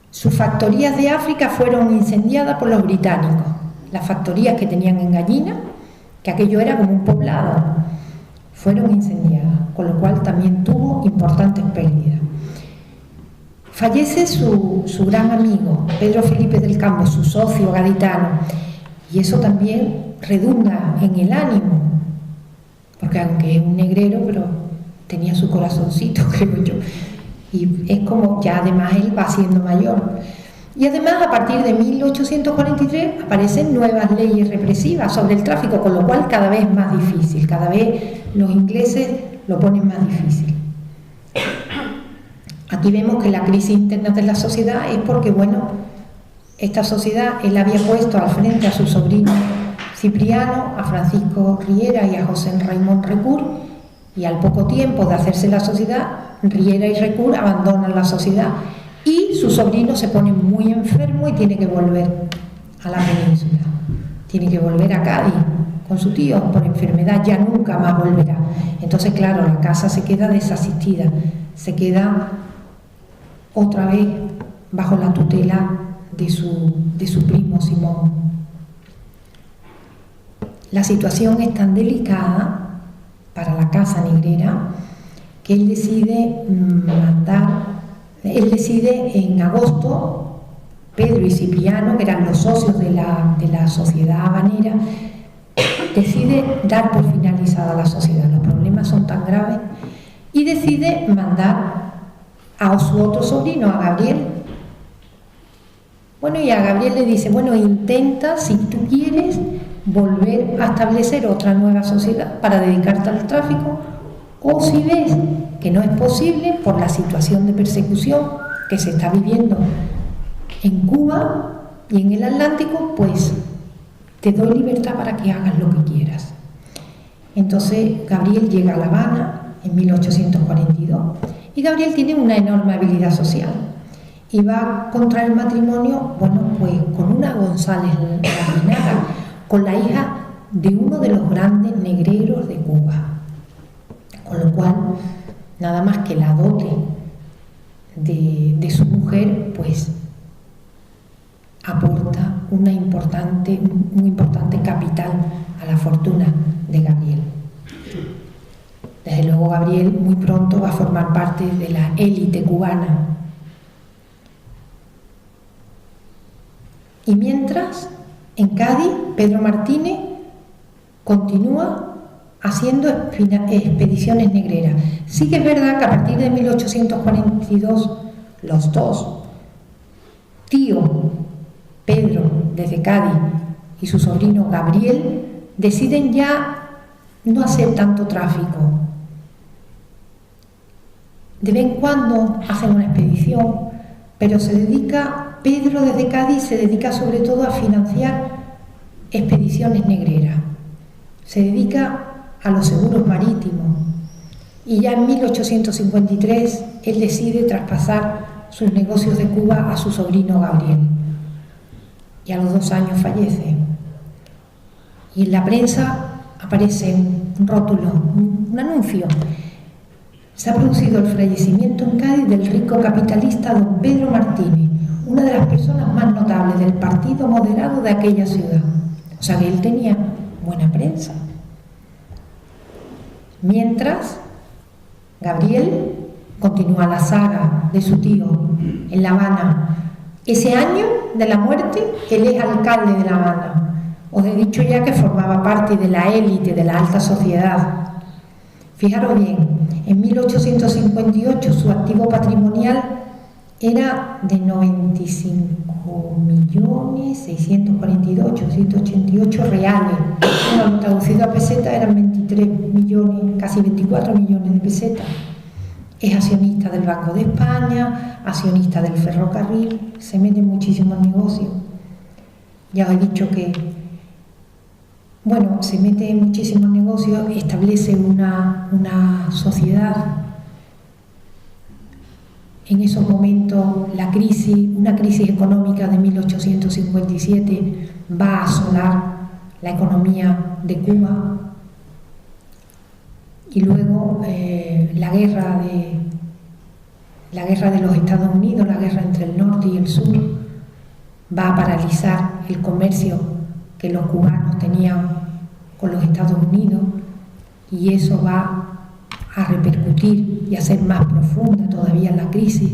Sus factorías de África fueron incendiadas por los británicos. Las factorías que tenían en Gallina, que aquello era como un poblado, fueron incendiadas, con lo cual también tuvo importantes pérdidas. Fallece su gran amigo, Pedro Felipe del Campo, su socio gaditano, y eso también redunda en el ánimo, porque aunque es un negrero, pero tenía su corazoncito, creo yo, y es como ya además él va siendo mayor. Y además, a partir de 1843 aparecen nuevas leyes represivas sobre el tráfico, con lo cual cada vez es más difícil, cada vez los ingleses lo ponen más difícil. Aquí vemos que la crisis interna de la sociedad es porque, bueno, esta sociedad él había puesto al frente a su sobrino Cipriano, a Francisco Riera y a José Raimón Recur, y al poco tiempo de hacerse la sociedad, Riera y Recur abandonan la sociedad y su sobrino se pone muy enfermo y tiene que volver a la península, tiene que volver a Cádiz con su tío por enfermedad, ya nunca más volverá. Entonces, claro, la casa se queda desasistida, se queda otra vez bajo la tutela de su primo Simón. La situación es tan delicada para la casa negrera que él decide en agosto, Pedro y Cipriano, que eran los socios de la sociedad habanera, decide dar por finalizada la sociedad. Los problemas son tan graves y decide mandar a su otro sobrino, a Gabriel. Bueno, y a Gabriel le dice, bueno, intenta, si tú quieres, volver a establecer otra nueva sociedad para dedicarte al tráfico, o si ves que no es posible por la situación de persecución que se está viviendo en Cuba y en el Atlántico, pues te doy libertad para que hagas lo que quieras. Entonces Gabriel llega a La Habana en 1842 y Gabriel tiene una enorme habilidad social y va a contraer matrimonio, bueno, pues con una González Larrinaga, con la hija de uno de los grandes negreros de Cuba, con lo cual nada más que la dote de su mujer, pues aporta un importante capital a la fortuna de Gabriel. Desde luego Gabriel muy pronto va a formar parte de la élite cubana. Y mientras, en Cádiz, Pedro Martínez continúa haciendo expediciones negreras. Sí que es verdad que a partir de 1842 los dos, tío Pedro desde Cádiz y su sobrino Gabriel, deciden ya no hacer tanto tráfico. De vez en cuando hacen una expedición, pero Pedro desde Cádiz se dedica sobre todo a financiar expediciones negreras. Se dedica a los seguros marítimos y ya en 1853 él decide traspasar sus negocios de Cuba a su sobrino Gabriel y a los 2 años fallece. Y en la prensa aparece un rótulo, un anuncio. Se ha producido el fallecimiento en Cádiz del rico capitalista don Pedro Martínez, una de las personas más notables del partido moderado de aquella ciudad. O sea que él tenía buena prensa. Mientras, Gabriel continúa la saga de su tío en La Habana. Ese año de la muerte, él es alcalde de La Habana. Os he dicho ya que formaba parte de la élite de la alta sociedad. Fijaros bien, en 1858 su activo patrimonial era de 95.642.888 reales. Bueno, traducido a peseta eran 23 millones, casi 24 millones de pesetas. Es accionista del Banco de España, accionista del ferrocarril, se mete en muchísimos negocios. Ya os he dicho que, bueno, se mete en muchísimos negocios, establece una sociedad. En esos momentos una crisis económica de 1857 va a asolar la economía de Cuba. Y luego la guerra de los Estados Unidos, la guerra entre el norte y el sur, va a paralizar el comercio que los cubanos tenían con los Estados Unidos, y eso va a repercutir y a ser más profunda todavía la crisis.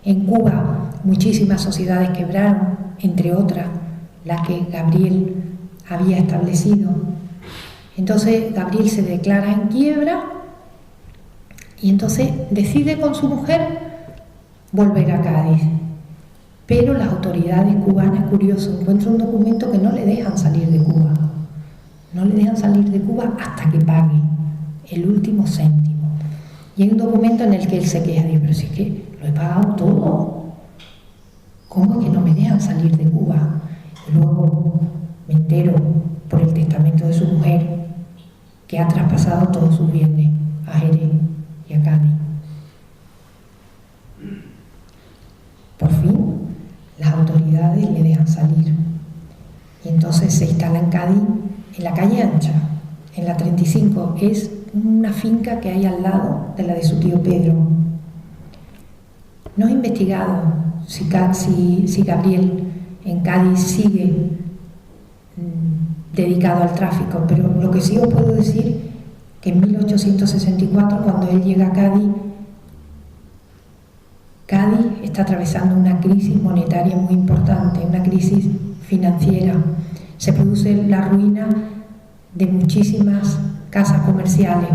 En Cuba muchísimas sociedades quebraron, entre otras la que Gabriel había establecido. Entonces Gabriel se declara en quiebra y entonces decide con su mujer volver a Cádiz. Pero las autoridades cubanas, curioso, encuentran un documento que no le dejan salir de Cuba. No le dejan salir de Cuba hasta que pague el último céntimo. Y hay un documento en el que él se queja, dice, pero si es que lo he pagado todo. ¿Cómo es que no me dejan salir de Cuba? Y luego me entero por el testamento de su mujer que ha traspasado todos sus bienes a Jerez y a Cádiz. Por fin, las autoridades le dejan salir. Y entonces se instala en Cádiz, en la calle Ancha, en la 35. Es una finca que hay al lado de la de su tío Pedro. No he investigado si Gabriel en Cádiz sigue dedicado al tráfico, pero lo que sí os puedo decir que en 1864, cuando él llega a Cádiz está atravesando una crisis monetaria muy importante, una crisis financiera. Se produce la ruina de muchísimas casas comerciales,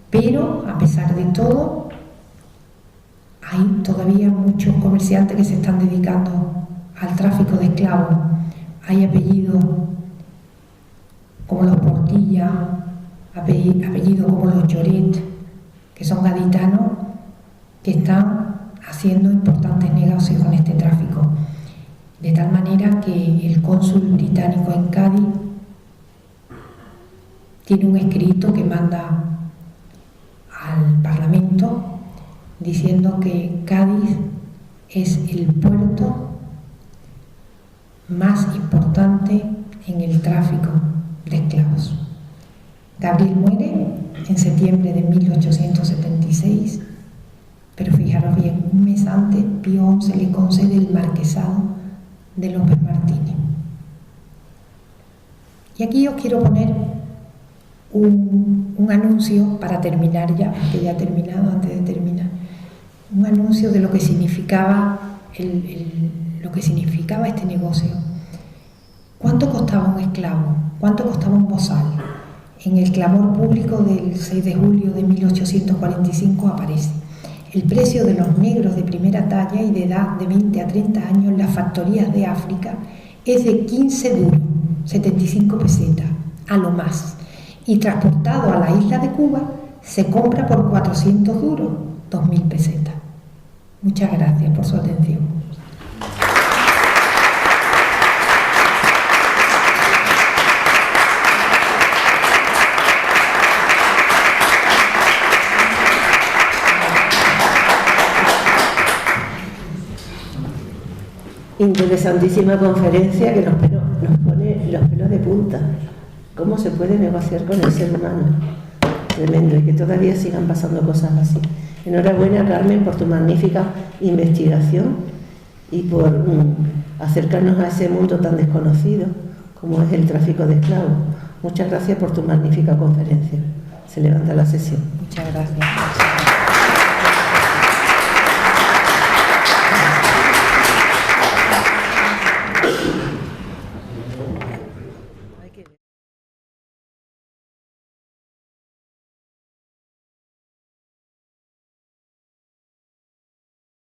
pero a pesar de todo hay todavía muchos comerciantes que se están dedicando al tráfico de esclavos. Hay apellidos como los Portilla, apellidos como los Lloret, que son gaditanos, que están haciendo importantes negocios con este tráfico. De tal manera que el cónsul británico en Cádiz tiene un escrito que manda al Parlamento diciendo que Cádiz es el puerto más importante en el tráfico de esclavos. Gabriel muere en septiembre de 1876, pero fijaros bien, un mes antes Pío XI le concede el marquesado de López Martínez. Y aquí os quiero poner un anuncio para terminar ya, porque ya he terminado antes de terminar, un anuncio de lo que significaba lo que significaba este negocio. ¿Cuánto costaba un esclavo? ¿Cuánto costaba un bozal? En el clamor público del 6 de julio de 1845 aparece: el precio de los negros de primera talla y de edad de 20 a 30 años en las factorías de África es de 15 duros, 75 pesetas, a lo más, y transportado a la isla de Cuba se compra por 400 duros, 2.000 pesetas. Muchas gracias por su atención. Interesantísima conferencia que nos pone los pelos de punta. cómo se puede negociar con el ser humano. Tremendo, y que todavía sigan pasando cosas así. Enhorabuena, Carmen, por tu magnífica investigación y por acercarnos a ese mundo tan desconocido como es el tráfico de esclavos. Muchas gracias por tu magnífica conferencia. Se levanta la sesión. Muchas gracias.